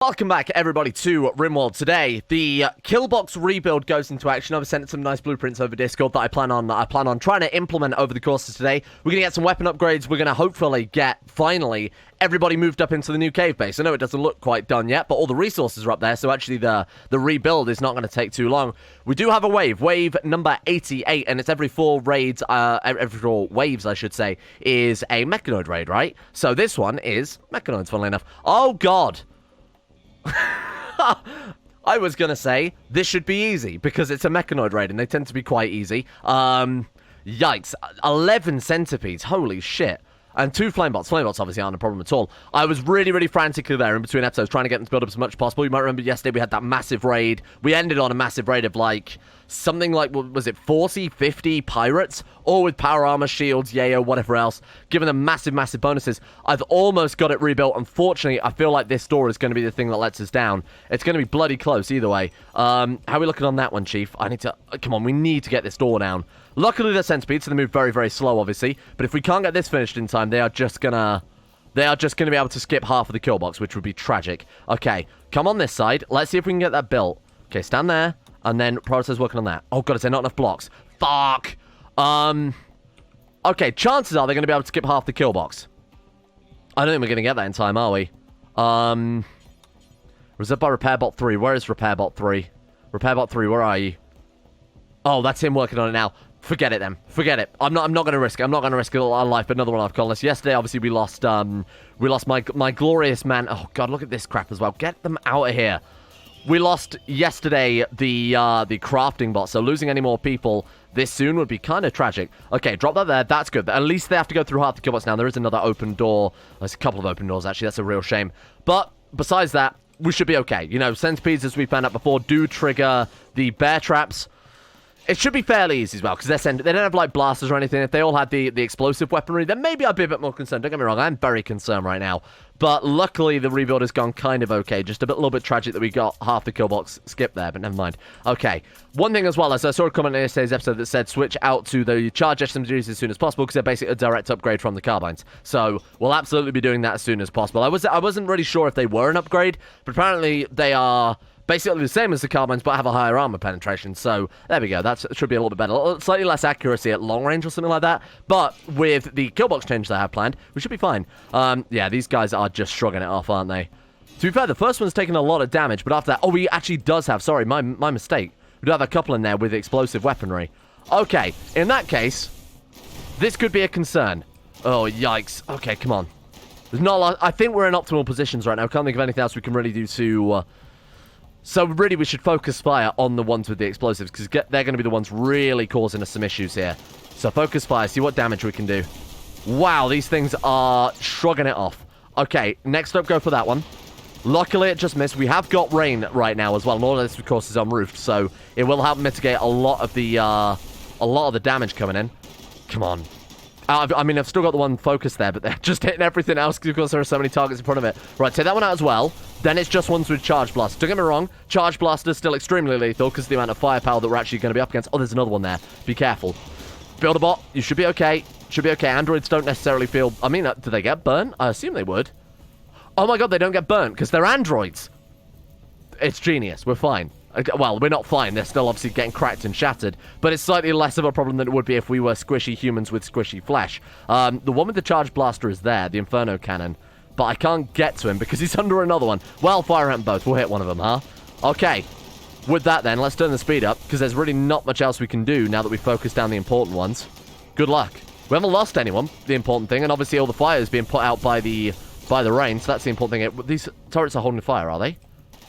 Welcome back, everybody, to Rimworld. Today, the killbox rebuild goes into action. I've sent some nice blueprints over Discord that I plan on trying to implement over the course of today. We're gonna get some weapon upgrades. We're gonna hopefully get finally everybody moved up into the new cave base. I know it doesn't look quite done yet, but all the resources are up there, so actually the rebuild is not going to take too long. We do have a wave number 88, and it's every 4 raids, every 4 waves, I should say, is a mechanoid raid, right? So this one is mechanoids, funnily enough. Oh God. I was gonna say this should be easy because it's a mechanoid raid and they tend to be quite easy. Yikes, 11 centipedes, holy shit. And 2 flamebots. Flamebots obviously aren't a problem at all. I was really frantically there in between episodes trying to get them to build up as much as possible. You might remember yesterday we had that massive raid. We ended on a massive raid of like something like, what was it, 40, 50 pirates? All with power armor, shields, yayo, whatever else. Giving them massive bonuses. I've almost got it rebuilt. Unfortunately, I feel like this door is going to be the thing that lets us down. It's going to be bloody close either way. How are we looking on that one, Chief? I need to... Come on, we need to get this door down. Luckily, they're centipedes, so they move very slow, obviously. But if we can't get this finished in time, they are just gonna be able to skip half of the kill box, which would be tragic. Okay, come on this side. Let's see if we can get that built. Okay, stand there, and then prioritize working on that. Oh God, is there not enough blocks? Fuck! Okay, chances are they're going to be able to skip half the kill box. I don't think we're going to get that in time, are we? Reserved by RepairBot 3. Where is RepairBot 3? RepairBot 3, where are you? Oh, that's him working on it now. Forget it then. Forget it. I'm not going to risk it. I'm not going to risk our life, but another one I've colonist. Yesterday, obviously, we lost my glorious man. Oh, God, look at this crap as well. Get them out of here. We lost yesterday the crafting bot, so losing any more people this soon would be kind of tragic. Okay, drop that there. That's good. At least they have to go through half the killbox now. There is another open door. There's a couple of open doors, actually. That's a real shame. But besides that, we should be okay. You know, centipedes, as we found out before, do trigger the bear traps. It should be fairly easy as well, because they don't have, like, blasters or anything. If they all had the explosive weaponry, then maybe I'd be a bit more concerned. Don't get me wrong, I'm very concerned right now. But luckily, the rebuild has gone kind of okay. Just a little bit tragic that we got half the kill box skipped there, but never mind. Okay, one thing as well, as I saw a comment in yesterday's episode that said switch out to the charge SMGs as soon as possible, because they're basically a direct upgrade from the carbines. So, we'll absolutely be doing that as soon as possible. I wasn't really sure if they were an upgrade, but apparently they are... basically the same as the carbines, but have a higher armor penetration. So, there we go. That should be a little bit better. Slightly less accuracy at long range or something like that. But with the killbox change that I have planned, we should be fine. Yeah, these guys are just shrugging it off, aren't they? To be fair, the first one's taken a lot of damage, but after that... Oh, he actually does have... Sorry, my mistake. We do have a couple in there with explosive weaponry. Okay, in that case, this could be a concern. Oh, yikes. Okay, come on. There's not a lot... I think we're in optimal positions right now. Can't think of anything else we can really do to... So really, we should focus fire on the ones with the explosives, because they're going to be the ones really causing us some issues here. So focus fire, see what damage we can do. Wow, these things are shrugging it off. Okay, next up, go for that one. Luckily, it just missed. We have got rain right now as well, and all of this, of course, is unroofed, so it will help mitigate a lot of the damage coming in. Come on. I mean, I've still got the one focused there, but they're just hitting everything else because there are so many targets in front of it. Right, take that one out as well. Then it's just ones with Charge Blast. Don't get me wrong, Charge Blaster is still extremely lethal because of the amount of firepower that we're actually going to be up against. Oh, there's another one there. Be careful. Build a bot. You should be okay. Should be okay. Androids don't necessarily feel... I mean, do they get burnt? I assume they would. Oh my God, they don't get burnt because they're androids. It's genius. We're fine. Well, we're not fine. They're still obviously getting cracked and shattered. But it's slightly less of a problem than it would be if we were squishy humans with squishy flesh. The one with the Charge Blaster is there, the Inferno Cannon. But I can't get to him because he's under another one. Well, fire at them both. We'll hit one of them, huh? Okay. With that then, let's turn the speed up because there's really not much else we can do now that we've focused down the important ones. Good luck. We haven't lost anyone, the important thing. And obviously all the fire is being put out by the rain. So that's the important thing. These turrets are holding fire, are they?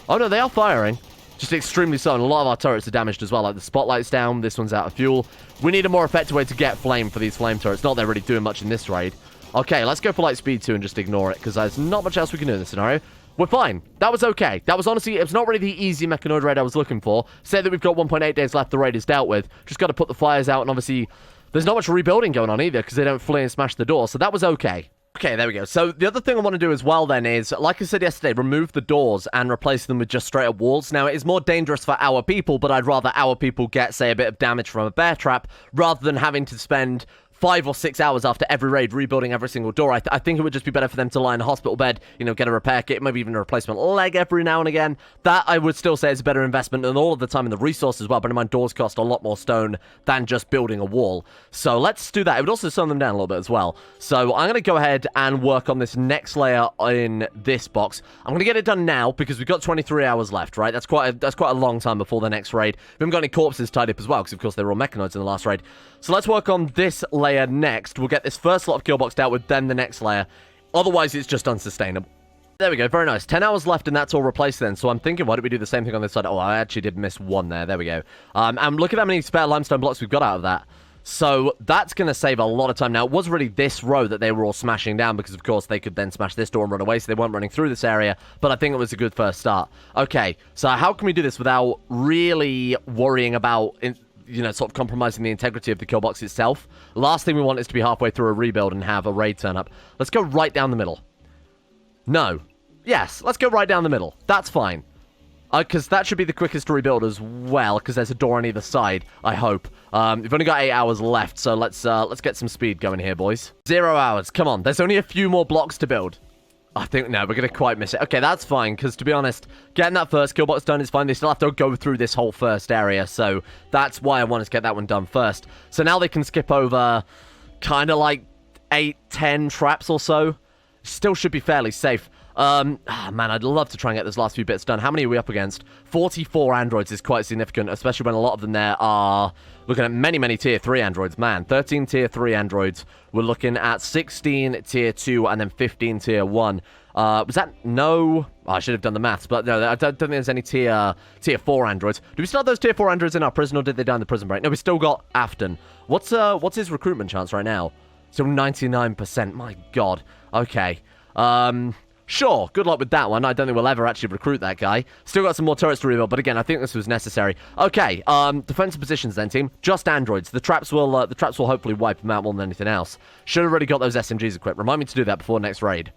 Oh, no, they are firing. Just extremely slow, and a lot of our turrets are damaged as well. Like, the spotlight's down, this one's out of fuel. We need a more effective way to get flame for these flame turrets. Not that they're really doing much in this raid. Okay, let's go for light speed 2 and just ignore it, because there's not much else we can do in this scenario. We're fine. That was okay. That was honestly, it was not really the easy mechanoid raid I was looking for. Say that we've got 1.8 days left, the raid is dealt with. Just got to put the fires out, and obviously, there's not much rebuilding going on either, because they don't flee and smash the door, so that was okay. Okay, there we go. So the other thing I want to do as well then is, like I said yesterday, remove the doors and replace them with just straight up walls. Now, it is more dangerous for our people, but I'd rather our people get, say, a bit of damage from a bear trap rather than having to spend 5 or 6 hours after every raid, rebuilding every single door. I think it would just be better for them to lie in a hospital bed, you know, get a repair kit, maybe even a replacement leg every now and again. That, I would still say, is a better investment than all of the time and the resources as well. But in mind, doors cost a lot more stone than just building a wall. So let's do that. It would also slow them down a little bit as well. So I'm going to go ahead and work on this next layer in this box. I'm going to get it done now because we've got 23 hours left, right? That's quite a long time before the next raid. We haven't got any corpses tied up as well because, of course, they were all mechanoids in the last raid. So let's work on this layer next. We'll get this first lot of kill box dealt with, then the next layer. Otherwise, it's just unsustainable. There we go. Very nice. 10 hours left, and that's all replaced then. So I'm thinking, why don't we do the same thing on this side? Oh, I actually did miss one there. There we go. And look at how many spare limestone blocks we've got out of that. So that's going to save a lot of time. Now, it was really this row that they were all smashing down because, of course, they could then smash this door and run away, so they weren't running through this area. But I think it was a good first start. Okay, so how can we do this without really worrying about... you know, sort of compromising the integrity of the kill box itself? Last thing we want is to be halfway through a rebuild and have a raid turn up. Let's go right down the middle. No. Yes, let's go right down the middle. That's fine. Because that should be the quickest to rebuild as well, because there's a door on either side, I hope. We've only got 8 hours left, so let's get some speed going here, boys. 0 hours. Come on, there's only a few more blocks to build. I think, no, we're going to quite miss it. Okay, that's fine, because to be honest, getting that first kill box done is fine. They still have to go through this whole first area, so that's why I want to get that one done first. So now they can skip over kind of like 8, 10 traps or so. Still should be fairly safe. Man, I'd love to try and get those last few bits done. How many are we up against? 44 androids is quite significant, especially when a lot of them there are looking at many, many tier 3 androids. Man, 13 tier 3 androids. We're looking at 16 tier 2 and then 15 tier 1. Was that... No... Oh, I should have done the maths, but no, I don't think there's any tier 4 androids. Do we still have those tier 4 androids in our prison, or did they die in the prison break? No, we still got Afton. What's his recruitment chance right now? Still 99%. My God. Okay. Sure, good luck with that one. I don't think we'll ever actually recruit that guy. Still got some more turrets to rebuild, but again, I think this was necessary. Okay, defensive positions then, team. Just androids. The traps will hopefully wipe them out more than anything else. Should have already got those SMGs equipped. Remind me to do that before next raid.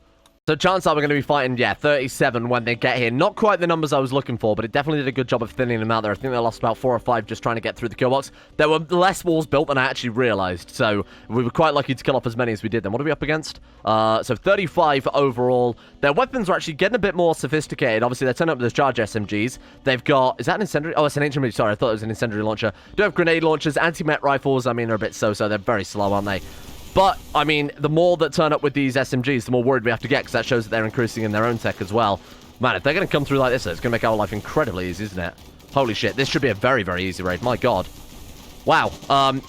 So chances are we're going to be fighting, yeah, 37 when they get here. Not quite the numbers I was looking for, but it definitely did a good job of thinning them out there. I think they lost about 4 or 5 just trying to get through the kill box. There were less walls built than I actually realized, so we were quite lucky to kill off as many as we did then. What are we up against? So 35 overall. Their weapons are actually getting a bit more sophisticated. Obviously, they're turning up with those charge SMGs. They've got... Is that an incendiary? Oh, it's an HMG. Sorry, I thought it was an incendiary launcher. Do have grenade launchers, anti-met rifles. I mean, they're a bit so-so. They're very slow, aren't they? But, I mean, the more that turn up with these SMGs, the more worried we have to get, because that shows that they're increasing in their own tech as well. Man, if they're going to come through like this, it's going to make our life incredibly easy, isn't it? Holy shit, this should be a very, very easy raid. My God. Wow.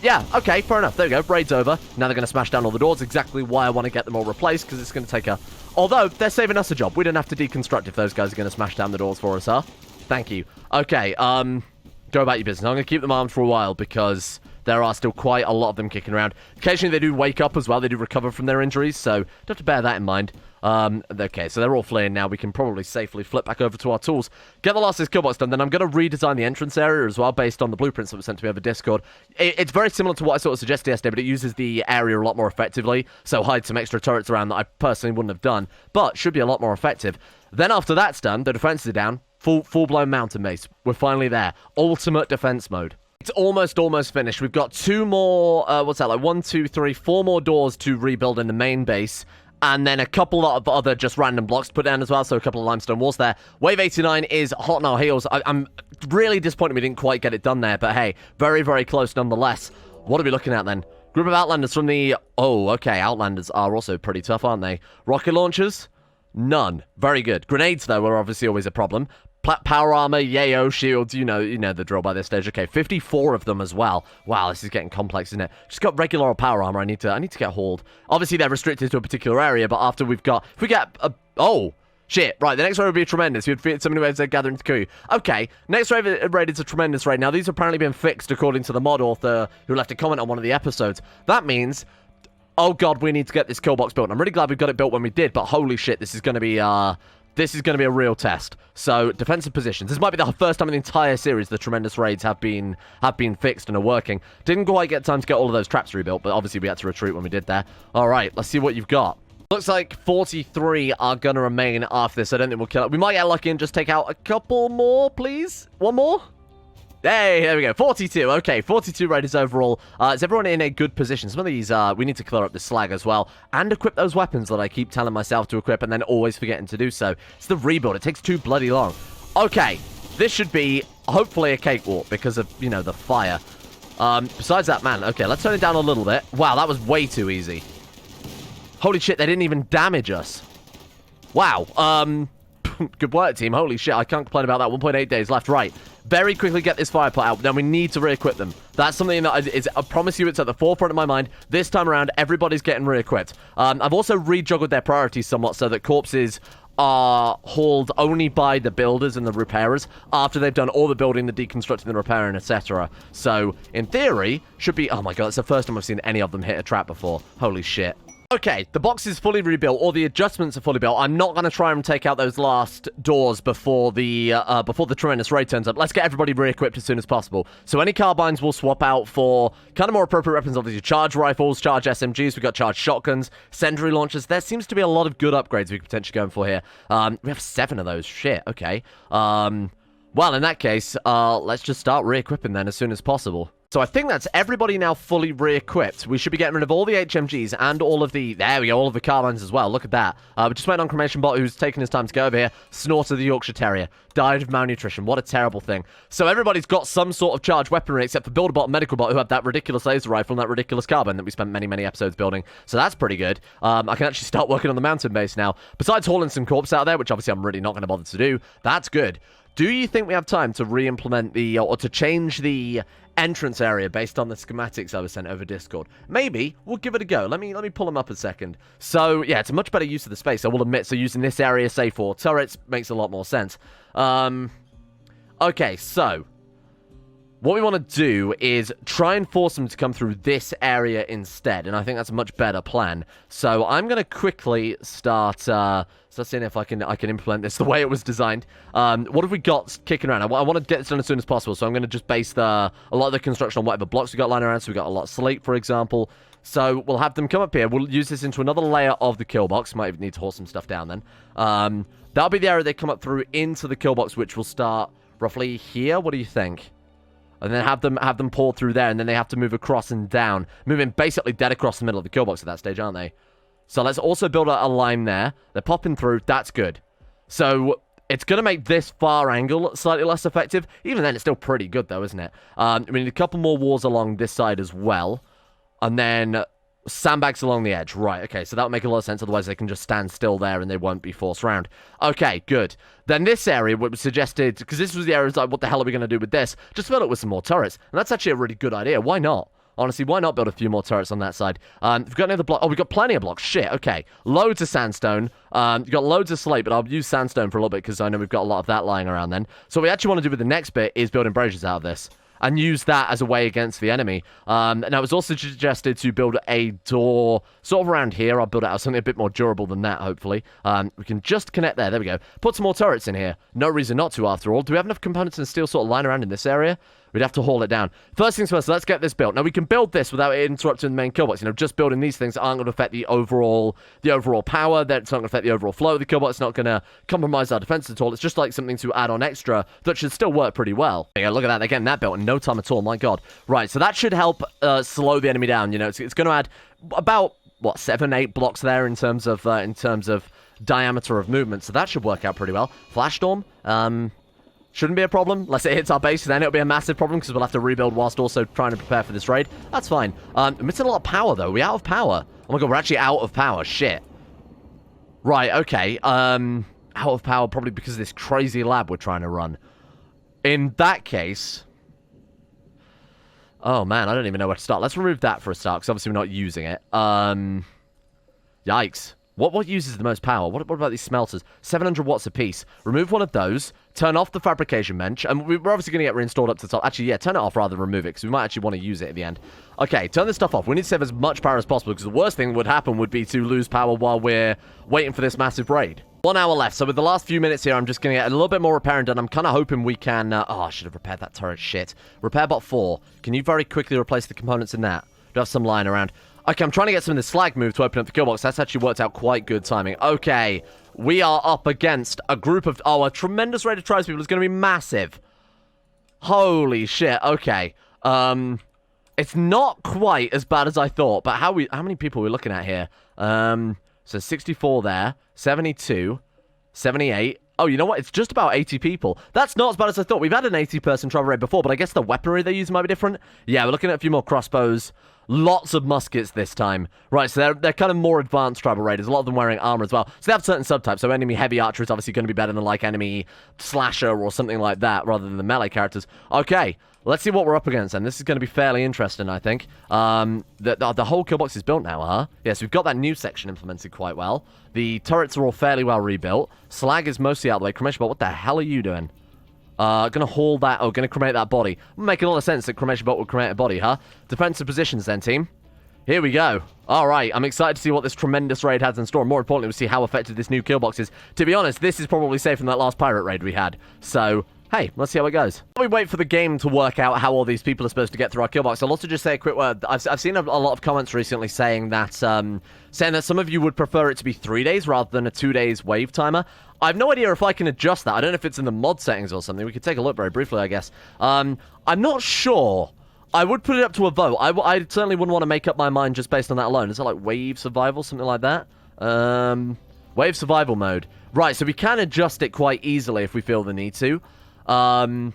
Yeah, okay, fair enough. There we go. Raid's over. Now they're going to smash down all the doors. Exactly why I want to get them all replaced, because it's going to take a... Although, they're saving us a job. We don't have to deconstruct if those guys are going to smash down the doors for us, huh? Thank you. Okay, go about your business. I'm going to keep them armed for a while, because... there are still quite a lot of them kicking around. Occasionally they do wake up as well. They do recover from their injuries, so you have to bear that in mind. Okay, so they're all fleeing now. We can probably safely flip back over to our tools. Get the last of this kill box done. Then I'm going to redesign the entrance area as well based on the blueprints that were sent to me over Discord. It's very similar to what I sort of suggested yesterday, but it uses the area a lot more effectively. So hide some extra turrets around that I personally wouldn't have done, but should be a lot more effective. Then after that's done, the defenses are down. Full-blown mountain base. We're finally there. Ultimate defense mode. It's almost finished. We've got 2 more, what's that, like 1, 2, 3, 4 more doors to rebuild in the main base. And then a couple of other just random blocks to put down as well, so a couple of limestone walls there. Wave 89 is hot on our heels. I'm really disappointed we didn't quite get it done there, but hey, very, very close nonetheless. What are we looking at then? Group of Outlanders from the... Oh, okay, Outlanders are also pretty tough, aren't they? Rocket launchers? None. Very good. Grenades, though, are obviously always a problem. Power armor, yayo, shields, you know the drill by this stage. Okay, 54 of them as well. Wow, this is getting complex, isn't it? Just got regular or power armor. I need to get hauled. Obviously, they're restricted to a particular area, but after we've got... If we get a... Oh, shit. Right, the next raid would be tremendous. You'd fit so many waves they're gathering to kill you. Okay, next raid is a tremendous raid. Now, these have apparently been fixed according to the mod author who left a comment on one of the episodes. That means... Oh, God, we need to get this kill box built. I'm really glad we got it built when we did, but holy shit, this is going to be... This is going to be a real test. So, defensive positions. This might be the first time in the entire series the tremendous raids have been fixed and are working. Didn't quite get time to get all of those traps rebuilt, but obviously we had to retreat when we did there. All right, let's see what you've got. Looks like 43 are going to remain after this. I don't think we'll kill it. We might get lucky and just take out a couple more, please. One more? Hey, there we go. 42. Okay, 42 raiders overall. Is everyone in a good position? Some of these, we need to clear up the slag as well. And equip those weapons that I keep telling myself to equip and then always forgetting to do so. It's the rebuild. It takes too bloody long. Okay, this should be, hopefully, a cakewalk because of, you know, the fire. Besides that, man. Okay, let's turn it down a little bit. Wow, that was way too easy. Holy shit, they didn't even damage us. Wow. Good work, team. Holy shit, I can't complain about that. 1.8 days left. Right. Very quickly get this fire put out. Then we need to re-equip them. That's something that is, I promise you, it's at the forefront of my mind. This time around, everybody's getting re-equipped. I've also rejuggled their priorities somewhat so that corpses are hauled only by the builders and the repairers after they've done all the building, the deconstructing, the repairing, etc. So, in theory, should be... Oh my god, it's the first time I've seen any of them hit a trap before. Holy shit. Okay, the box is fully rebuilt, or the adjustments are fully built. I'm not going to try and take out those last doors before the tremendous raid turns up. Let's get everybody re-equipped as soon as possible. So any carbines will swap out for kind of more appropriate weapons, obviously charge rifles, charge SMGs, we've got charge shotguns, sentry launchers. There seems to be a lot of good upgrades we could potentially go for here. We have 7 of those. Shit, okay. Well, in that case, let's just start re-equipping then as soon as possible. So I think that's everybody now fully re-equipped. We should be getting rid of all the HMGs and all of the... There we go, all of the carbines as well. Look at that. We just went on Cremation Bot, who's taken his time to go over here. Snorted the Yorkshire Terrier. Died of malnutrition. What a terrible thing. So everybody's got some sort of charged weaponry, except for Builder Bot and Medical Bot, who have that ridiculous laser rifle and that ridiculous carbine that we spent many, many episodes building. So that's pretty good. I can actually start working on the mountain base now. Besides hauling some corpse out there, which obviously I'm really not going to bother to do, that's good. Do you think we have time to re-implement the... or to change the... entrance area based on the schematics I was sent over Discord? Maybe. We'll give it a go. Let me pull them up a second. So, yeah, it's a much better use of the space, I will admit. So, using this area, say, for turrets makes a lot more sense. Okay, so... what we want to do is try and force them to come through this area instead, and I think that's a much better plan. So I'm going to quickly start seeing if I can implement this the way it was designed. What have we got kicking around? I want to get this done as soon as possible, so I'm going to just base a lot of the construction on whatever blocks we got lying around. So we got a lot of slate, for example. So we'll have them come up here. We'll use this into another layer of the kill box. Might even need to haul some stuff down then. That'll be the area they come up through into the kill box, which will start roughly here. What do you think? And then have them pour through there, and then they have to move across and down. Moving basically dead across the middle of the kill box at that stage, aren't they? So let's also build a line there. They're popping through. That's good. So it's going to make this far angle slightly less effective. Even then, it's still pretty good, though, isn't it? We need a couple more walls along this side as well. And then sandbags along the edge. Right, okay, so that would make a lot of sense. Otherwise, they can just stand still there and they won't be forced around. Okay, good. Then this area was suggested, because this was the area, like, what the hell are we going to do with this? Just fill it with some more turrets. And that's actually a really good idea. Why not? Honestly, why not build a few more turrets on that side? We've got any other block. Oh, we've got plenty of blocks. Shit, okay. Loads of sandstone. You've got loads of slate, but I'll use sandstone for a little bit because I know we've got a lot of that lying around then. So what we actually want to do with the next bit is build embrasures out of this and use that as a way against the enemy. Now, it was also suggested to build a door sort of around here. I'll build it out something a bit more durable than that, hopefully. We can just connect there. There we go. Put some more turrets in here. No reason not to, after all. Do we have enough components and steel sort of lying around in this area? We'd have to haul it down. First things first, let's get this built. Now, we can build this without it interrupting the main kill box. You know, just building these things aren't going to affect the overall power. That's not going to affect the overall flow of the kill box. It's not going to compromise our defense at all. It's just like something to add on extra that should still work pretty well. Yeah, look at that. They're getting that built in no time at all. My God. Right, so that should help slow the enemy down. You know, it's going to add about, what, 7-8 blocks there in terms of diameter of movement. So that should work out pretty well. Flash Storm, shouldn't be a problem. Unless it hits our base, then it'll be a massive problem because we'll have to rebuild whilst also trying to prepare for this raid. That's fine. We're missing a lot of power, though. Are we out of power? Oh my God, we're actually out of power. Shit. Right, okay. Out of power probably because of this crazy lab we're trying to run. In that case... oh, man, I don't even know where to start. Let's remove that for a start because obviously we're not using it. Yikes. What uses the most power? What about these smelters? 700 watts apiece. Remove one of those. Turn off the fabrication bench. And we're obviously going to get reinstalled up to the top. Actually, yeah, turn it off rather than remove it, because we might actually want to use it at the end. Okay, turn this stuff off. We need to save as much power as possible, because the worst thing that would happen would be to lose power while we're waiting for this massive raid. 1 hour left, so with the last few minutes here, I'm just going to get a little bit more repairing done. I'm kind of hoping we can... oh, I should have repaired that turret. Shit. Repair bot 4. Can you very quickly replace the components in that? Do have some lying around. Okay, I'm trying to get some of the slag moved to open up the kill box. That's actually worked out quite good timing. Okay, we are up against a group of... oh, a tremendous raid of tribespeople is going to be massive. Holy shit. Okay. It's not quite as bad as I thought, but how many people are we looking at here? So 64 there, 72, 78. Oh, you know what? It's just about 80 people. That's not as bad as I thought. We've had an 80-person travel raid before, but I guess the weaponry they use might be different. Yeah, we're looking at a few more crossbows. Lots of muskets this time. Right, so they're kind of more advanced travel raiders. A lot of them wearing armor as well. So they have certain subtypes. So enemy heavy archer is obviously going to be better than like enemy slasher or something like that, rather than the melee characters. Okay, let's see what we're up against, and this is going to be fairly interesting, I think. The whole kill box is built now, huh? Yes, we've got that new section implemented quite well. The turrets are all fairly well rebuilt. Slag is mostly out of the way. Cremation, but what the hell are you doing? Gonna haul that, gonna cremate that body. Making a lot of sense that cremation bot would cremate a body, huh? Defensive positions then, team. Here we go. Alright, I'm excited to see what this tremendous raid has in store. More importantly, we'll see how effective this new kill box is. To be honest, this is probably safe from that last pirate raid we had. So, hey, let's see how it goes. While we wait for the game to work out how all these people are supposed to get through our kill box, I'll also just say a quick word. I've seen a lot of comments recently saying that some of you would prefer it to be 3 days rather than a 2 days wave timer. I have no idea if I can adjust that. I don't know if it's in the mod settings or something. We could take a look very briefly, I guess. I'm not sure. I would put it up to a vote. I certainly wouldn't want to make up my mind just based on that alone. Is it like wave survival, something like that? Wave survival mode. Right, so we can adjust it quite easily if we feel the need to. I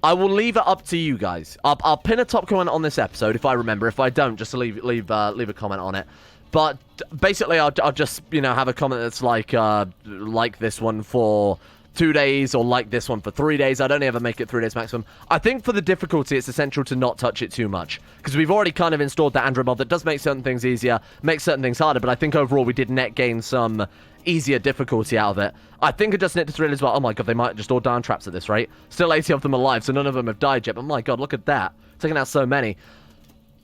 will leave it up to you guys. I'll pin a top comment on this episode if I remember. If I don't, just leave a comment on it. But basically, I'll just, have a comment that's like this one for 2 days or like this one for 3 days. I'd only ever make it 3 days maximum. I think for the difficulty, it's essential to not touch it too much, because we've already kind of installed that Android mod that does make certain things easier, makes certain things harder, but I think overall we did net gain some easier difficulty out of it. I think adjusting it to 3 as well. Oh my god, they might just all die on traps at this rate. Still 80 of them alive, so none of them have died yet, but my god, look at that. Taking out so many.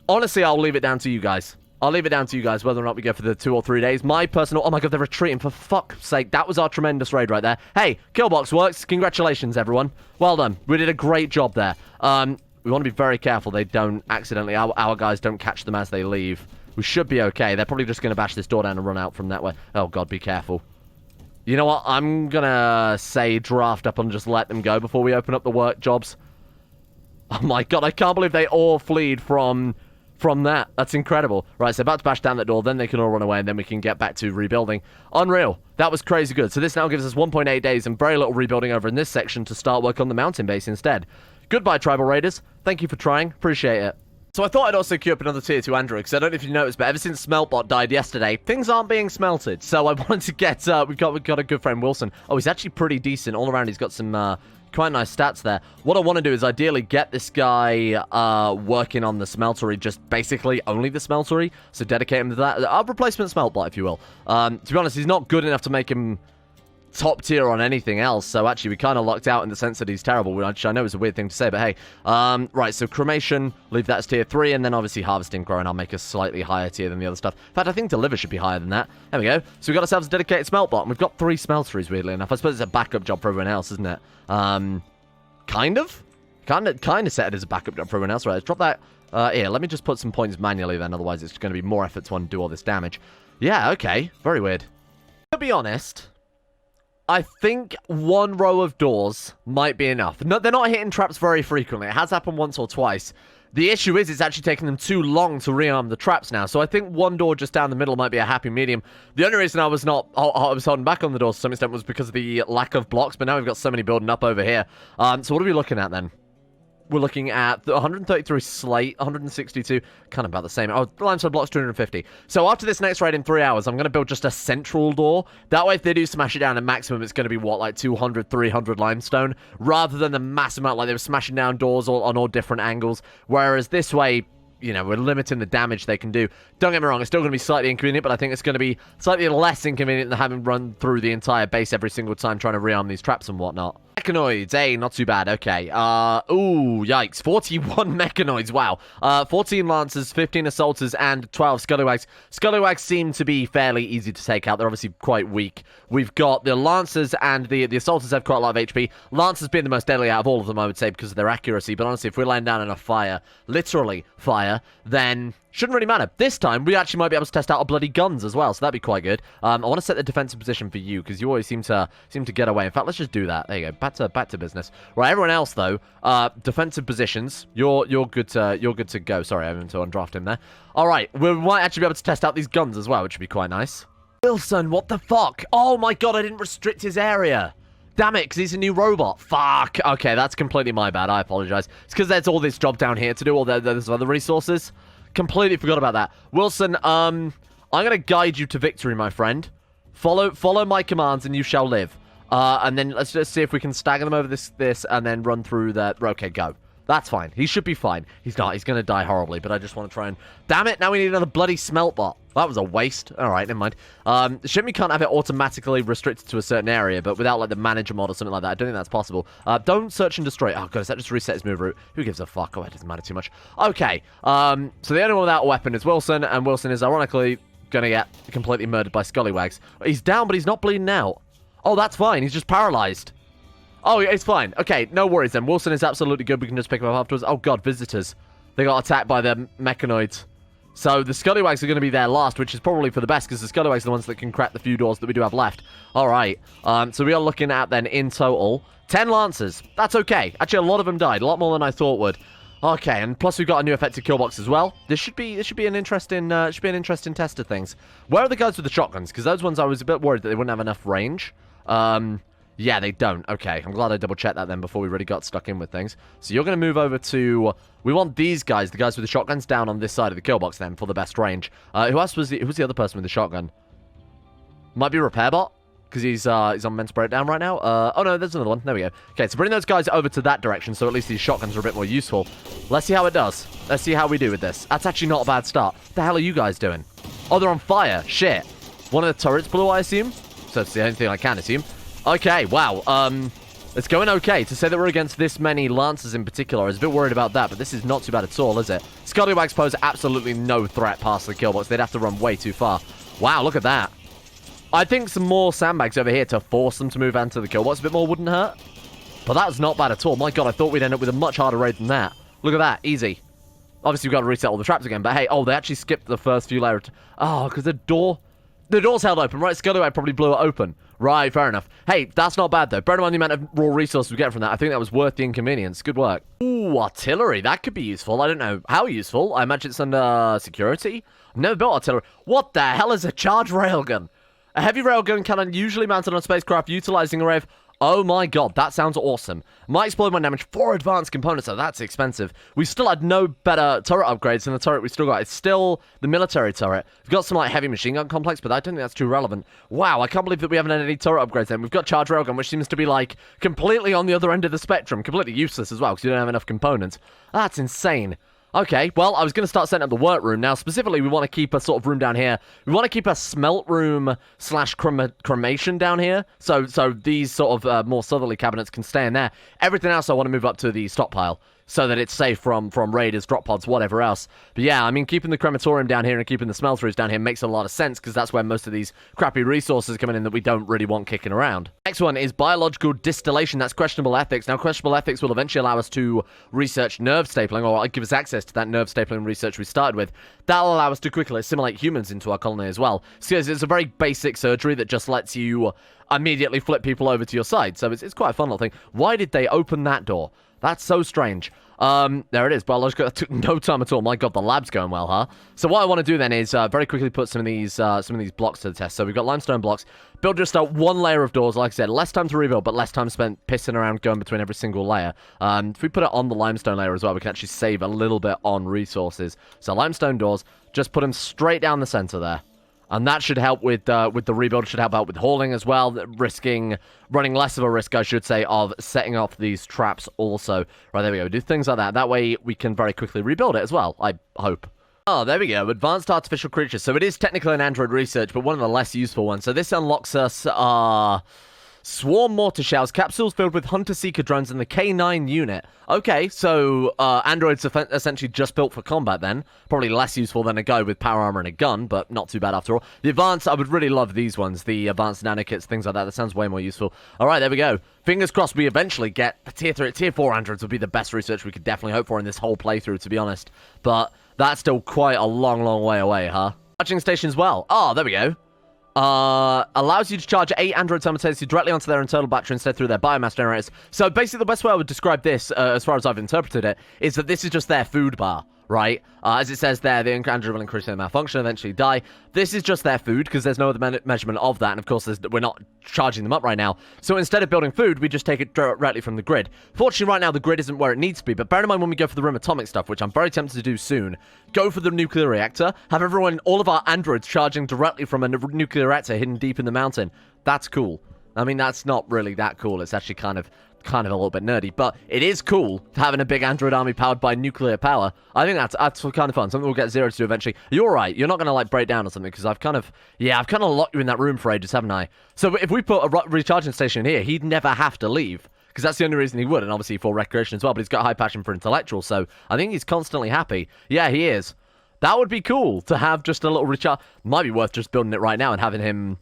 Honestly, I'll leave it down to you guys. I'll leave it down to you guys whether or not we go for the 2 or 3 days. My personal... Oh my god, they're retreating, for fuck's sake. That was our tremendous raid right there. Hey, killbox works. Congratulations, everyone. Well done. We did a great job there. We want to be very careful they don't accidentally... Our guys don't catch them as they leave. We should be okay. They're probably just going to bash this door down and run out from that way. Oh god, be careful. You know what? I'm going to say draft up and just let them go before we open up the work jobs. Oh my god, I can't believe they all fleed from that. That's incredible. Right, so about to bash down that door, then they can all run away, and then we can get back to rebuilding. Unreal. That was crazy good. So this now gives us 1.8 days and very little rebuilding over in this section to start work on the mountain base instead. Goodbye, Tribal Raiders. Thank you for trying. Appreciate it. So I thought I'd also queue up another tier 2 Android, because I don't know if you noticed, but ever since Smeltbot died yesterday, things aren't being smelted. So I wanted to get, we've got a good friend, Wilson. Oh, he's actually pretty decent. All around, he's got some, quite nice stats there. What I want to do is ideally get this guy working on the smeltery, just basically only the smeltery, so dedicate him to that. A replacement Smeltbot, if you will. To be honest, he's not good enough to make him top tier on anything else, so actually we kind of lucked out in the sense that he's terrible, which I know is a weird thing to say, but hey. Right, so cremation, leave that as tier 3, and then obviously harvesting, growing, I'll make a slightly higher tier than the other stuff. In fact, I think deliver should be higher than that. There we go. So we've got ourselves a dedicated smeltbot, and we've got 3 smelteries, weirdly enough. I suppose it's a backup job for everyone else, isn't it? Kind of set it as a backup job for everyone else. Right, let's drop that. Here, let me just put some points manually then, otherwise it's going to be more effort to undo all this damage. Yeah, okay. Very weird. To be honest, I think 1 row of doors might be enough. No, they're not hitting traps very frequently. It has happened once or twice. The issue is it's actually taking them too long to rearm the traps now. So I think 1 door just down the middle might be a happy medium. The only reason I was holding back on the doors to some extent was because of the lack of blocks. But now we've got so many building up over here. So what are we looking at then? We're looking at 133 slate, 162, kind of about the same. Oh, limestone blocks, 250. So after this next raid in 3 hours, I'm going to build just a central door. That way, if they do smash it down at maximum, it's going to be, what, like 200, 300 limestone, rather than the massive amount, like they were smashing down doors on all different angles. Whereas this way, you know, we're limiting the damage they can do. Don't get me wrong, it's still going to be slightly inconvenient, but I think it's going to be slightly less inconvenient than having run through the entire base every single time trying to rearm these traps and whatnot. Mechanoids, hey, not too bad, okay. Ooh, yikes, 41 mechanoids, wow. 14 lancers, 15 assaulters, and 12 scallywags. Scallywags seem to be fairly easy to take out. They're obviously quite weak. We've got the lancers and the assaulters have quite a lot of HP. Lancers being the most deadly out of all of them, I would say, because of their accuracy. But honestly, if we're laying down enough fire, literally fire, then Shouldn't really matter. This time, we actually might be able to test out our bloody guns as well, so that'd be quite good. I want to set the defensive position for you, because you always seem to get away. In fact, let's just do that. There you go. Back to business. Right, everyone else, though, defensive positions. You're good to go. Sorry, I meant to undraft him there. All right, we might actually be able to test out these guns as well, which would be quite nice. Wilson, what the fuck? Oh my god, I didn't restrict his area. Damn it, because he's a new robot. Fuck. Okay, that's completely my bad. I apologize. It's because there's all this job down here to do all those other resources. Completely forgot about that. Wilson, I'm going to guide you to victory, my friend. Follow my commands and you shall live. And then let's just see if we can stagger them over this and then run through that. Okay, go. That's fine. He should be fine. He's not. He's going to die horribly, but I just want to try and... Damn it, now we need another bloody smelt bot. That was a waste. All right, never mind. Shimmy can't have it automatically restricted to a certain area, but without, like, the manager mod or something like that. I don't think that's possible. Don't search and destroy. Oh, God, does that just reset his move route? Who gives a fuck? Oh, it doesn't matter too much. Okay, so the only one without a weapon is Wilson, and Wilson is ironically going to get completely murdered by Scallywags. He's down, but he's not bleeding out. Oh, that's fine. He's just paralyzed. Oh, it's fine. Okay, no worries then. Wilson is absolutely good. We can just pick him up afterwards. Oh, God, visitors. They got attacked by the mechanoids. So the Scallywags are going to be there last, which is probably for the best, because the Scallywags are the ones that can crack the few doors that we do have left. All right. So we are looking at, then, in total, 10 Lancers. That's okay. Actually, a lot of them died. A lot more than I thought would. Okay, and plus we've got a new effective kill box as well. This should be an interesting test of things. Where are the guys with the shotguns? Because those ones I was a bit worried that they wouldn't have enough range. Yeah, they don't. Okay, I'm glad I double-checked that then before we really got stuck in with things. So you're going to move over to... We want these guys, the guys with the shotguns, down on this side of the kill box then for the best range. Who else was who's the other person with the shotgun? Might be Repairbot, because he's on men's breakdown right now. Oh, no, there's another one. There we go. Okay, so bring those guys over to that direction, so at least these shotguns are a bit more useful. Let's see how it does. Let's see how we do with this. That's actually not a bad start. What the hell are you guys doing? Oh, they're on fire. Shit. One of the turrets blew, I assume? So that's the only thing I can assume. Okay, wow, it's going okay. To say that we're against this many Lancers in particular, I was a bit worried about that, but this is not too bad at all, is it? Scallywags pose absolutely no threat past the kill box. They'd have to run way too far. Wow, look at that. I think some more sandbags over here to force them to move onto the kill box a bit more wouldn't hurt. But that's not bad at all. My god, I thought we'd end up with a much harder raid than that. Look at that, easy. Obviously, we've got to reset all the traps again, but hey, oh, they actually skipped the first few layers. Oh, because the door's held open, right? Scallywag probably blew it open. Right, fair enough. Hey, that's not bad, though. Bear in mind the amount of raw resources we get from that. I think that was worth the inconvenience. Good work. Ooh, artillery. That could be useful. I don't know how useful. I imagine it's under security. I've never built artillery. What the hell is a charge railgun? A heavy railgun cannon usually mounted on spacecraft utilizing a array of... Oh my god, that sounds awesome. Might explode when damage 4 advanced components, so that's expensive. We still had no better turret upgrades than the turret we still got. It's still the military turret. We've got some like heavy machine gun complex, but I don't think that's too relevant. Wow, I can't believe that we haven't had any turret upgrades then. We've got charge railgun, which seems to be like completely on the other end of the spectrum. Completely useless as well, because you don't have enough components. That's insane. Okay, well, I was going to start setting up the work room. Now, specifically, we want to keep a sort of room down here. We want to keep a smelt room / cremation down here. So these sort of more southerly cabinets can stay in there. Everything else I want to move up to the stockpile so that it's safe from raiders, drop pods, whatever else. But yeah, I mean, keeping the crematorium down here and keeping the smelteries down here makes a lot of sense because that's where most of these crappy resources are coming in that we don't really want kicking around. Next one is biological distillation. That's questionable ethics. Now, questionable ethics will eventually allow us to research nerve stapling, or give us access to that nerve stapling research we started with. That'll allow us to quickly assimilate humans into our colony as well. So it's a very basic surgery that just lets you immediately flip people over to your side. So it's quite a fun little thing. Why did they open that door? That's so strange. There it is. Biological. That took no time at all. My god, the lab's going well, huh? So what I want to do then is very quickly put some of these blocks to the test. So we've got limestone blocks. Build just one layer of doors. Like I said, less time to rebuild, but less time spent pissing around going between every single layer. If we put it on the limestone layer as well, we can actually save a little bit on resources. So limestone doors, just put them straight down the center there. And that should help with the rebuild. Should help out with hauling as well, running less of a risk, I should say, of setting off these traps also. Right, there we go. Do things like that. That way we can very quickly rebuild it as well, I hope. Oh, there we go. Advanced artificial creatures. So it is technically an android research, but one of the less useful ones. So this unlocks us swarm mortar shells, capsules filled with hunter-seeker drones, and the K9 unit. Okay, so androids are essentially just built for combat then. Probably less useful than a guy with power armor and a gun, but not too bad after all. The advanced, I would really love these ones. The advanced nanokits, things like that. That sounds way more useful. All right, there we go. Fingers crossed we eventually get a tier 4 androids would be the best research we could definitely hope for in this whole playthrough, to be honest. But That's still quite a long, long way away, huh? Charging station as well. Oh, there we go. Allows you to charge 8 androids simultaneously directly onto their internal battery instead through their biomass generators. So basically the best way I would describe this, as far as I've interpreted it, is that this is just their food bar, right? As it says there, the android will increase their malfunction, eventually die. This is just their food, because there's no other measurement of that, and of course we're not charging them up right now. So instead of building food, we just take it directly from the grid. Fortunately, right now, the grid isn't where it needs to be, but bear in mind when we go for the Rim Atomic stuff, which I'm very tempted to do soon, go for the nuclear reactor, have all of our androids charging directly from a nuclear reactor hidden deep in the mountain. That's cool. I mean, that's not really that cool. It's actually kind of a little bit nerdy, but it is cool having a big android army powered by nuclear power. I think that's kind of fun. Something we'll get Zero to do eventually. You're right. You're not going to, like, break down or something, because I've kind of locked you in that room for ages, haven't I? So if we put a recharging station here, he'd never have to leave, because that's the only reason he would, and obviously for recreation as well, but he's got a high passion for intellectual, so I think he's constantly happy. Yeah, he is. That would be cool to have just a little recharge. Might be worth just building it right now and having him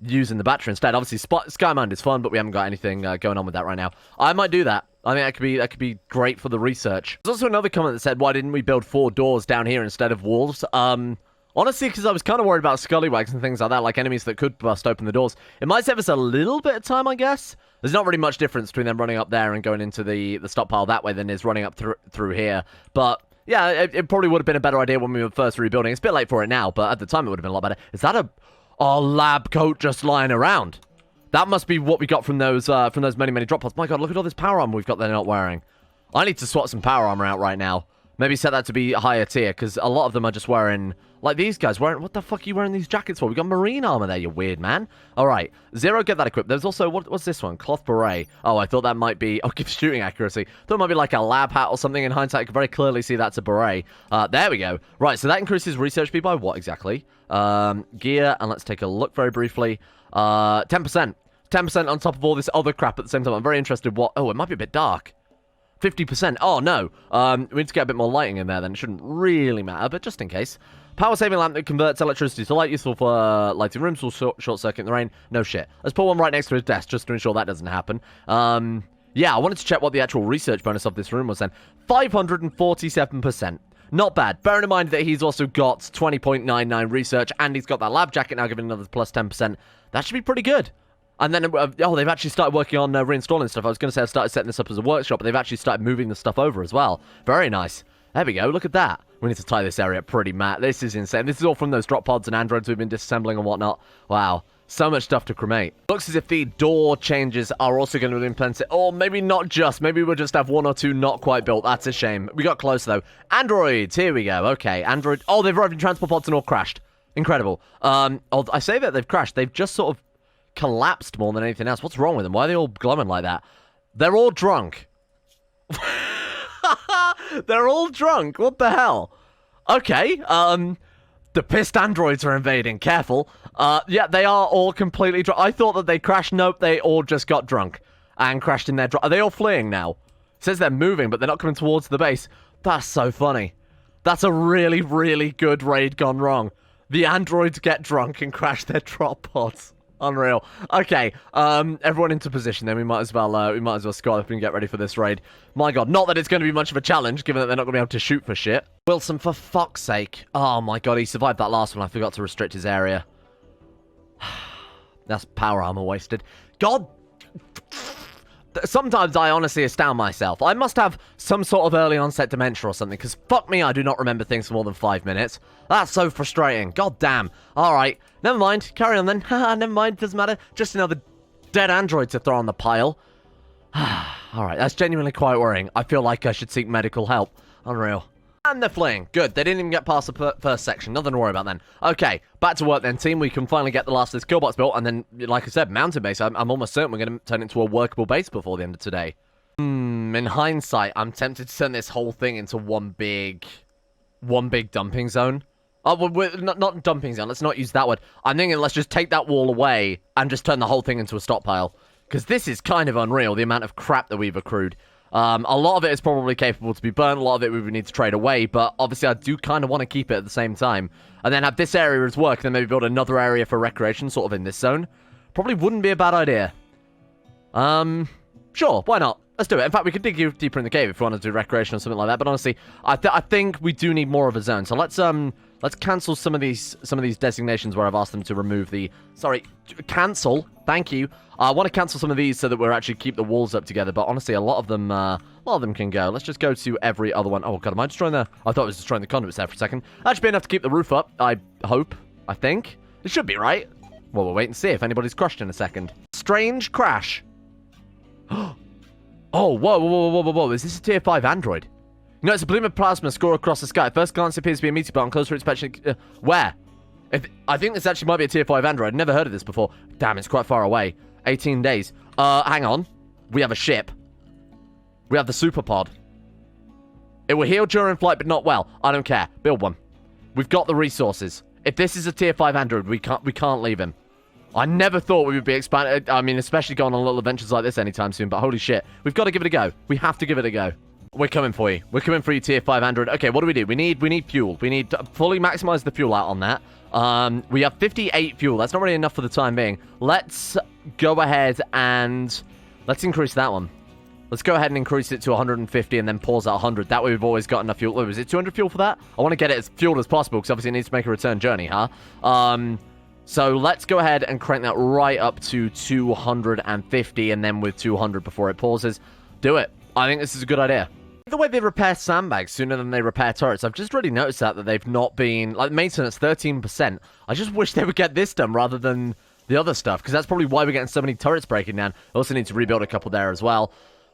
using the battery instead. Obviously, Sky Mind is fun, but we haven't got anything going on with that right now. I might do that. I think that could be great for the research. There's also another comment that said, why didn't we build 4 doors down here instead of walls? Honestly, because I was kind of worried about scallywags and things like that, like enemies that could bust open the doors. It might save us a little bit of time, I guess. There's not really much difference between them running up there and going into the stockpile that way than is running up through here. But yeah, it probably would have been a better idea when we were first rebuilding. It's a bit late for it now, but at the time it would have been a lot better. Is that a lab coat just lying around? That must be what we got from those many drop pods. My god, look at all this power armor we've got they're not wearing. I need to swap some power armor out right now. Maybe set that to be a higher tier, because a lot of them are just wearing, like these guys wearing, what the fuck are you wearing these jackets for? We got marine armor there, you weird man. Alright, Zero, get that equipped. There's also, what's this one? Cloth beret. Oh, I thought that might be, give shooting accuracy. Thought it might be like a lab hat or something. In hindsight, I could very clearly see that's a beret. There we go. Right, so that increases research speed by what exactly? Gear, and let's take a look very briefly. 10%. 10% on top of all this other crap at the same time. I'm very interested what, oh, it might be a bit dark. 50%. Oh, no. We need to get a bit more lighting in there, then. It shouldn't really matter, but just in case. Power-saving lamp that converts electricity to light, useful for lighting rooms, will short-circuit in the rain. No shit. Let's put one right next to his desk, just to ensure that doesn't happen. Yeah, I wanted to check what the actual research bonus of this room was then. 547%. Not bad. Bearing in mind that he's also got 20.99 research, and he's got that lab jacket now giving another plus 10%. That should be pretty good. And then, oh, they've actually started working on reinstalling stuff. I was going to say I started setting this up as a workshop, but they've actually started moving the stuff over as well. Very nice. There we go. Look at that. We need to tie this area up pretty mad. This is insane. This is all from those drop pods and androids we've been disassembling and whatnot. Wow. So much stuff to cremate. Looks as if the door changes are also going to be implemented. Or maybe not just. Maybe we'll just have 1 or 2 not quite built. That's a shame. We got close, though. Androids. Here we go. Okay. Android. Oh, they've arrived in transport pods and all crashed. Incredible. I say that they've crashed. They've just sort of collapsed more than anything else. What's wrong with them? Why are they all glowing like that? They're all drunk. They're all drunk. What the hell? Okay. The pissed androids are invading. Careful. Yeah, they are all completely drunk. I thought that they crashed. Nope, they all just got drunk and crashed in their Are they all fleeing now? It says they're moving, but they're not coming towards the base. That's so funny. That's a really, really good raid gone wrong. The androids get drunk and crash their drop pods. Unreal. Okay, everyone into position then. We might as well squad up and get ready for this raid. My god, not that it's going to be much of a challenge, given that they're not going to be able to shoot for shit. Wilson, for fuck's sake. Oh my god, he survived that last one. I forgot to restrict his area. That's power armor wasted. God. Sometimes I honestly astound myself. I must have some sort of early onset dementia or something, because fuck me, I do not remember things for more than 5 minutes. That's so frustrating. God damn. Alright, never mind. Carry on then. Haha, never mind. Doesn't matter. Just another dead android to throw on the pile. Alright, that's genuinely quite worrying. I feel like I should seek medical help. Unreal. And they're fleeing. Good. They didn't even get past the first section. Nothing to worry about then. Okay, back to work then, team. We can finally get the last of this kill box built. And then, like I said, mountain base. I'm almost certain we're going to turn it into a workable base before the end of today. In hindsight, I'm tempted to turn this whole thing into one big dumping zone. Oh, well, not dumping zone. Let's not use that word. I'm thinking let's just take that wall away and just turn the whole thing into a stockpile. Because this is kind of unreal, the amount of crap that we've accrued. A lot of it is probably capable to be burnt, a lot of it we would need to trade away, but obviously I do kind of want to keep it at the same time. And then have this area as work, and then maybe build another area for recreation, sort of in this zone. Probably wouldn't be a bad idea. Sure, why not? Let's do it. In fact, we could dig deeper in the cave if we want to do recreation or something like that. But honestly, I think we do need more of a zone. So let's cancel some of these designations where I've asked them to remove the. Sorry, cancel. Thank you. I want to cancel some of these so that we're actually keep the walls up together. But honestly, a lot of them can go. Let's just go to every other one. Oh god, am I destroying the? I thought it was destroying the conduits there for a second. That should be enough to keep the roof up. I hope. I think it should be, right? Well, we'll wait and see if anybody's crushed in a second. Strange crash. Oh, whoa. Is this a tier 5 android? No, it's a bloom of plasma score across the sky. At first glance, it appears to be a meteor, but on closer inspection... where? I think this actually might be a tier 5 android. I've never heard of this before. Damn, it's quite far away. 18 days. Hang on. We have a ship. We have the super pod. It will heal during flight, but not well. I don't care. Build one. We've got the resources. If this is a tier 5 android, we can't leave him. I never thought we would be expanded. I mean, especially going on little adventures like this anytime soon, but holy shit. We've got to give it a go. We have to give it a go. We're coming for you. We're coming for you, tier 5 android. Okay, what do? We need fuel. We need to fully maximize the fuel out on that. We have 58 fuel. That's not really enough for the time being. Let's go ahead and let's increase that one. Let's go ahead and increase it to 150 and then pause at 100. That way we've always got enough fuel. Oh, is it 200 fuel for that? I want to get it as fueled as possible because obviously it needs to make a return journey, huh? So let's go ahead and crank that right up to 250 and then with 200 before it pauses. Do it. I think this is a good idea. The way they repair sandbags sooner than they repair turrets, I've just really noticed that they've not been... Like, maintenance, 13%. I just wish they would get this done rather than the other stuff, because that's probably why we're getting so many turrets breaking down. Also need to rebuild a couple there as well.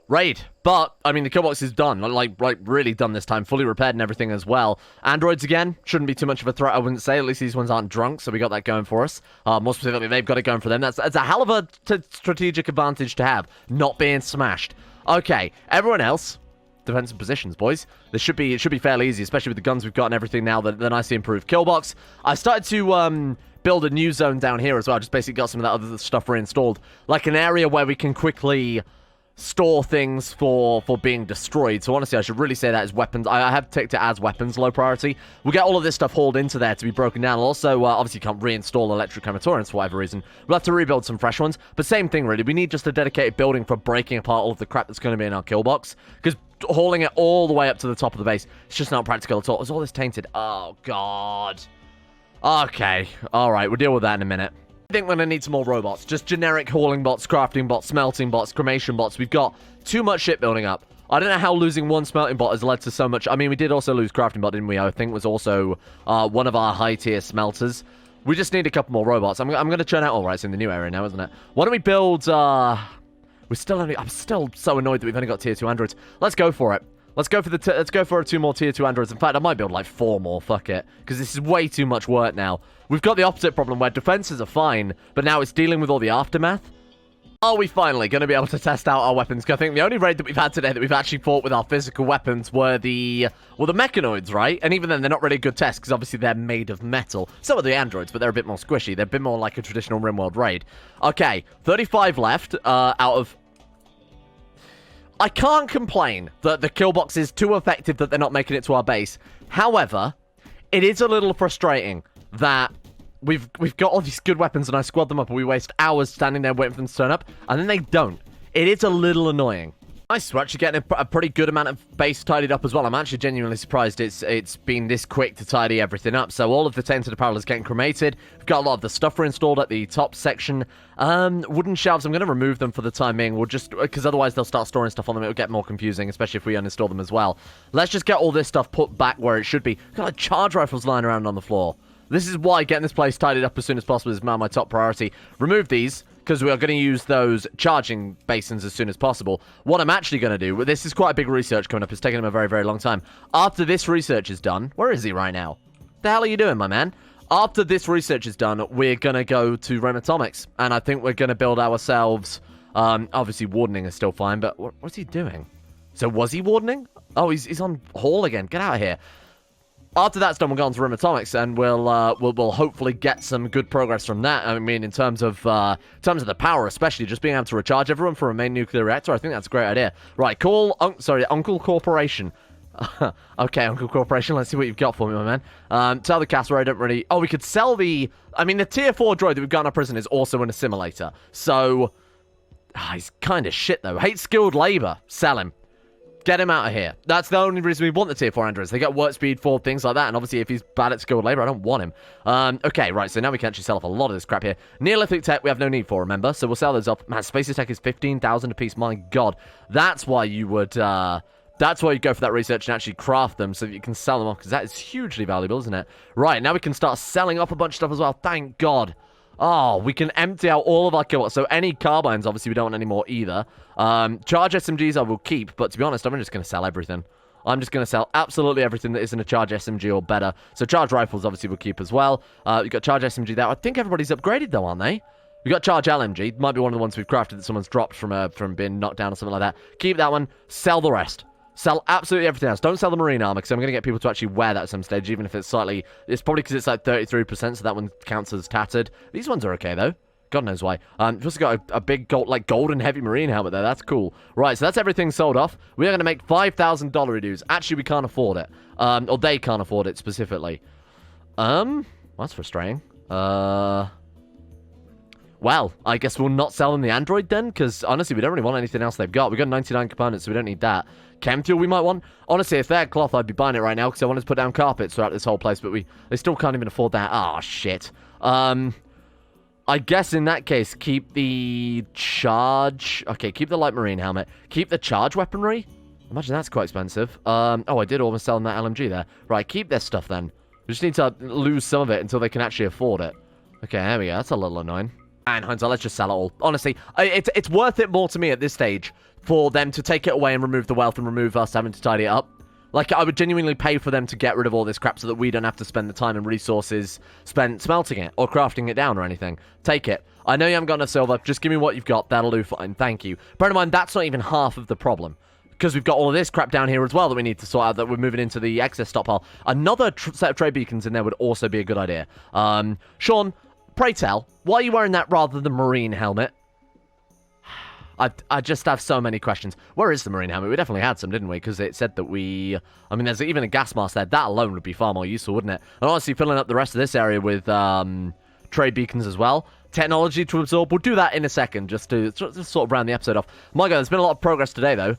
Raid. But, I mean, the kill box is done. Like, really done this time. Fully repaired and everything as well. Androids, again, shouldn't be too much of a threat, I wouldn't say. At least these ones aren't drunk, so we got that going for us. More specifically, they've got it going for them. That's a hell of a strategic advantage to have, not being smashed. Okay, everyone else... Defensive positions, boys. It should be fairly easy, especially with the guns we've got and everything now. The nicely improved kill box. I started to build a new zone down here as well. Just basically got some of that other stuff reinstalled, like an area where we can quickly store things for being destroyed. So honestly, I should really say that as weapons. I have ticked it as weapons, low priority. We'll get all of this stuff hauled into there to be broken down. Also, obviously, you can't reinstall electric crematoriums for whatever reason. We'll have to rebuild some fresh ones. But same thing, really. We need just a dedicated building for breaking apart all of the crap that's going to be in our kill box. Because hauling it all the way up to the top of the base, it's just not practical at all. Is all this tainted? Oh, God. Okay. All right. We'll deal with that in a minute. I think we're going to need some more robots. Just generic hauling bots, crafting bots, smelting bots, cremation bots. We've got too much shipbuilding up. I don't know how losing one smelting bot has led to so much. I mean, we did also lose crafting bot, didn't we? I think was also one of our high-tier smelters. We just need a couple more robots. I'm going to churn out all right. It's in the new area now, isn't it? Why don't we build... I'm still so annoyed that we've only got tier 2 androids. Let's go for it. Let's go for 2 more tier 2 androids. In fact, I might build like 4 more. Fuck it. Because this is way too much work now. We've got the opposite problem where defenses are fine, but now it's dealing with all the aftermath. Are we finally going to be able to test out our weapons? Because I think the only raid that we've had today that we've actually fought with our physical weapons were the mechanoids, right? And even then, they're not really a good test because obviously they're made of metal. So are the androids, but they're a bit more squishy. They're a bit more like a traditional Rimworld raid. Okay, 35 left out of... I can't complain that the kill box is too effective that they're not making it to our base. However, it is a little frustrating that we've got all these good weapons and I squad them up and we waste hours standing there waiting for them to turn up, and then they don't. It is a little annoying. Nice, we're actually getting a pretty good amount of base tidied up as well. I'm actually genuinely surprised it's been this quick to tidy everything up. So all of the tainted apparel is getting cremated. We've got a lot of the stuff installed at the top section. Wooden shelves, I'm going to remove them for the time being. We'll just, because otherwise they'll start storing stuff on them. It'll get more confusing, especially if we uninstall them as well. Let's just get all this stuff put back where it should be. We've got like charge rifles lying around on the floor. This is why getting this place tidied up as soon as possible is now my top priority. Remove these, because we are going to use those charging basins as soon as possible. What I'm actually going to do, this is quite a big research coming up. It's taking him a very, very long time. After this research is done, where is he right now? The hell are you doing, my man? After this research is done, we're going to go to Atomics, and I think we're going to build ourselves... obviously, wardening is still fine, but what's he doing? So, was he wardening? Oh, he's on Hall again. Get out of here. After that's done, we'll go on to Atomics, and we'll hopefully get some good progress from that. I mean, in terms of the power, especially just being able to recharge everyone for a main nuclear reactor, I think that's a great idea. Right, call Uncle Corporation. Okay, Uncle Corporation, let's see what you've got for me, my man. Tell the castle I don't really... Oh, we could sell the... I mean, the tier 4 droid that we've got in our prison is also an assimilator. So, He's kind of shit, though. Hates skilled labor. Sell him. Get him out of here. That's the only reason we want the tier 4 androids. They get work speed for things like that, and obviously if he's bad at skilled labor, I don't want him. Okay, right, so now we can actually sell off a lot of this crap here. Neolithic tech we have no need for, remember? So we'll sell those off. Man, Spaces tech is 15,000 apiece. My god. That's why you would, that's why you go for that research and actually craft them so that you can sell them off, because that is hugely valuable, isn't it? Right, now we can start selling off a bunch of stuff as well. Thank god. Oh, we can empty out all of our killbots. So any carbines, obviously, we don't want any more either. Charge SMGs I will keep, but to be honest, I'm just going to sell everything. I'm just going to sell absolutely everything that isn't a charge SMG or better. So charge rifles, obviously, we'll keep as well. We've got charge SMG there. I think everybody's upgraded, though, aren't they? We've got charge LMG. Might be one of the ones we've crafted that someone's dropped from being knocked down or something like that. Keep that one. Sell the rest. Sell absolutely everything else. Don't sell the marine armor, because I'm going to get people to actually wear that at some stage, even if it's slightly... It's probably because it's like 33%, so that one counts as tattered. These ones are okay, though. God knows why. We've also got a big golden heavy marine helmet there. That's cool. Right, so that's everything sold off. We are going to make $5,000 dues. Actually, we can't afford it. Or they can't afford it, specifically. That's frustrating. Well, I guess we'll not sell them the android then, because honestly, we don't really want anything else they've got. We've got 99 components, so we don't need that. Chem fuel we might want. Honestly, if they had cloth, I'd be buying it right now, because I wanted to put down carpets throughout this whole place, but they still can't even afford that. Ah, shit. I guess in that case, keep the charge... Okay, keep the light marine helmet. Keep the charge weaponry. Imagine that's quite expensive. Oh, I did almost sell them that LMG there. Right, keep this stuff then. We just need to lose some of it until they can actually afford it. Okay, there we go. That's a little annoying. And hindsight, let's just sell it all. Honestly, it's worth it more to me at this stage for them to take it away and remove the wealth and remove us having to tidy it up. Like, I would genuinely pay for them to get rid of all this crap so that we don't have to spend the time and resources spent smelting it or crafting it down or anything. Take it. I know you haven't got enough silver. Just give me what you've got. That'll do fine. Thank you. Bear in mind, that's not even half of the problem. Because we've got all of this crap down here as well that we need to sort out, that we're moving into the excess stockpile. Another set of trade beacons in there would also be a good idea. Sean, pray tell, why are you wearing that rather than marine helmet? I just have so many questions. Where is the marine helmet? We definitely had some, didn't we? Because it said that we... I mean, there's even a gas mask there. That alone would be far more useful, wouldn't it? And honestly, filling up the rest of this area with trade beacons as well. Technology to absorb. We'll do that in a second, just to sort of round the episode off. My God, there's been a lot of progress today, though.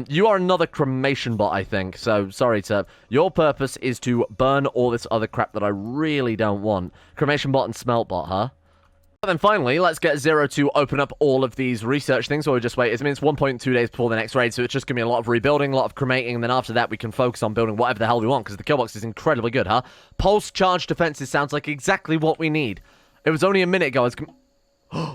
You are another cremation bot, I think. So, sorry to... Your purpose is to burn all this other crap that I really don't want. Cremation bot and smelt bot, huh? And then finally, let's get Zero to open up all of these research things while we just wait. I mean, it's 1.2 days before the next raid, so it's just going to be a lot of rebuilding, a lot of cremating, and then after that we can focus on building whatever the hell we want, because the kill box is incredibly good, huh? Pulse charge defenses sounds like exactly what we need. It was only a minute ago.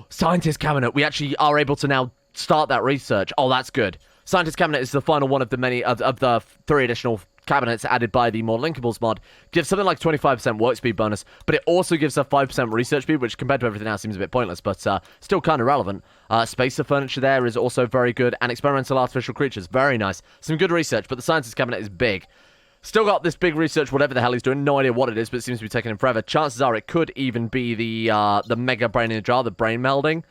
Scientist cabinet. We actually are able to now start that research. Oh, that's good. Scientist cabinet is the final one of the many of the 3 additional cabinets added by the more linkables mod. Gives something like 25% work speed bonus, but it also gives a 5% research speed, which compared to everything else seems a bit pointless, but still kind of relevant. Spacer furniture there is also very good, and experimental artificial creatures, very nice. Some good research, but the scientist cabinet is big. Still got this big research, whatever the hell he's doing. No idea what it is, but it seems to be taking him forever. Chances are it could even be the mega brain in a jar, the brain melding.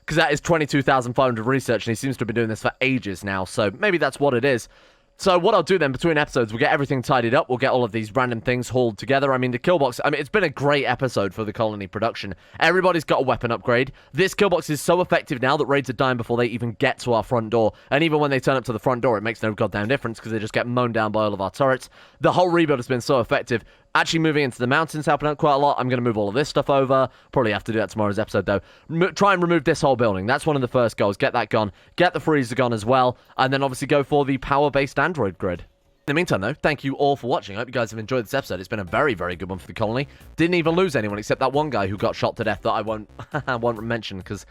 Because that is 22,500 research, and he seems to have been doing this for ages now, so maybe that's what it is. So what I'll do then, between episodes, we'll get everything tidied up, we'll get all of these random things hauled together. I mean, the killbox, it's been a great episode for the colony production. Everybody's got a weapon upgrade. This killbox is so effective now that raids are dying before they even get to our front door. And even when they turn up to the front door, it makes no goddamn difference, because they just get mown down by all of our turrets. The whole rebuild has been so effective. Actually moving into the mountains helping out quite a lot. I'm going to move all of this stuff over. Probably have to do that tomorrow's episode, though. Try and remove this whole building. That's one of the first goals. Get that gone. Get the freezer gone as well. And then obviously go for the power-based android grid. In the meantime, though, thank you all for watching. I hope you guys have enjoyed this episode. It's been a very, very good one for the colony. Didn't even lose anyone except that one guy who got shot to death that I won't mention, because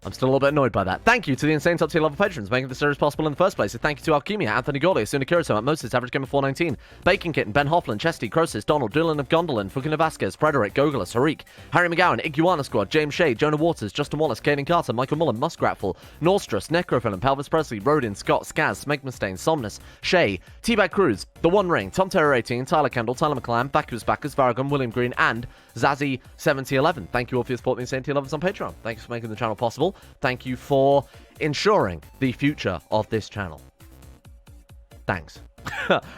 I'm still a little bit annoyed by that. Thank you to the insane top tier level patrons making this series possible in the first place. So thank you to Alchemia, Anthony Gawley, Asuna Kirito, Moses, Average Gamer 419, Bacon Kitten, Ben Hoffland, Chesty, Crosis, Donald, Dylan of Gondolin, Fukin Vasquez, Frederick, Gogolus, Harik, Harry McGowan, Iguana Squad, James Shea, Jonah Waters, Justin Wallace, Caden Carter, Michael Mullen, Muskratful, Norstrus, Necrophilm, Pelvis Presley, Rodin, Scott, Skaz, Smegmastain, Somnus, Shay, Teabag Cruz, The One Ring, Tom Terror 18, Tyler Kendall, Tyler McClam, Bacchus Bacchus, Varagon, William Green, and Zazzy 7011. Thank you all for your support in the insane tier levels on Patreon. Thanks for making the channel possible. Thank you for ensuring the future of this channel. Thanks.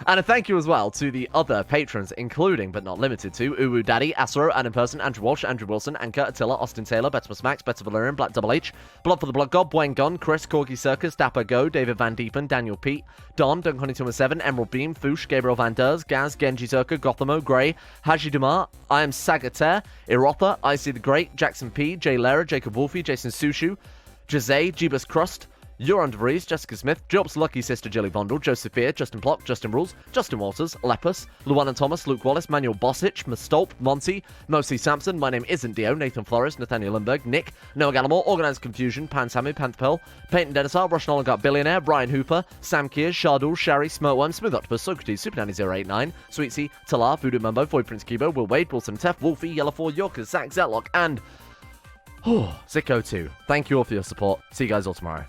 And a thank you as well to the other patrons, including, but not limited to, Uwu Daddy, Asro, Adam Person, Andrew Walsh, Andrew Wilson, Anchor, Attila, Austin Taylor, Betsamus Max, Better Valerian, Black Double H, Blood for the Blood God, Bwayne Gunn, Chris, Corgi Circus, Dapper Go, David Van Diepen, Daniel Pete, Don, Dunk Huntington 7, Emerald Beam, Foosh, Gabriel Van Ders, Gaz, Genji Zerka, Gothamo, Grey, Haji Dumar, I am Sagater, Irotha, Icy the Great, Jackson P, Jay Lera, Jacob Wolfie, Jason Sushu, Jose, Jeebus Crust, Euron DeVries, Jessica Smith, Jobs Lucky Sister Jilly Bondle, Josephia, Justin Plock, Justin Rules, Justin Walters, Lepus, Luana Thomas, Luke Wallace, Manuel Bosich, Mastolp, Monty, Mosi Sampson, My Name Isn't Dio, Nathan Flores, Nathaniel Lindbergh, Nick, Noah Gallimore, Organised Confusion, Pan Sammy, Pantherpill, Peyton Denisar, Russian Oligarch Billionaire, Brian Hooper, Sam Kears, Shardul, Shari, Smirtworm, Smooth Octopus, Socrates, Super Nanny 089, Sweetsy, Talar, Voodoo Mumbo, Void Prince Kibo, Will Wade, Wilson Teff, Wolfie, Yellow4, Yorkers, Zach Zetlock, and Zicko2. Thank you all for your support. See you guys all tomorrow.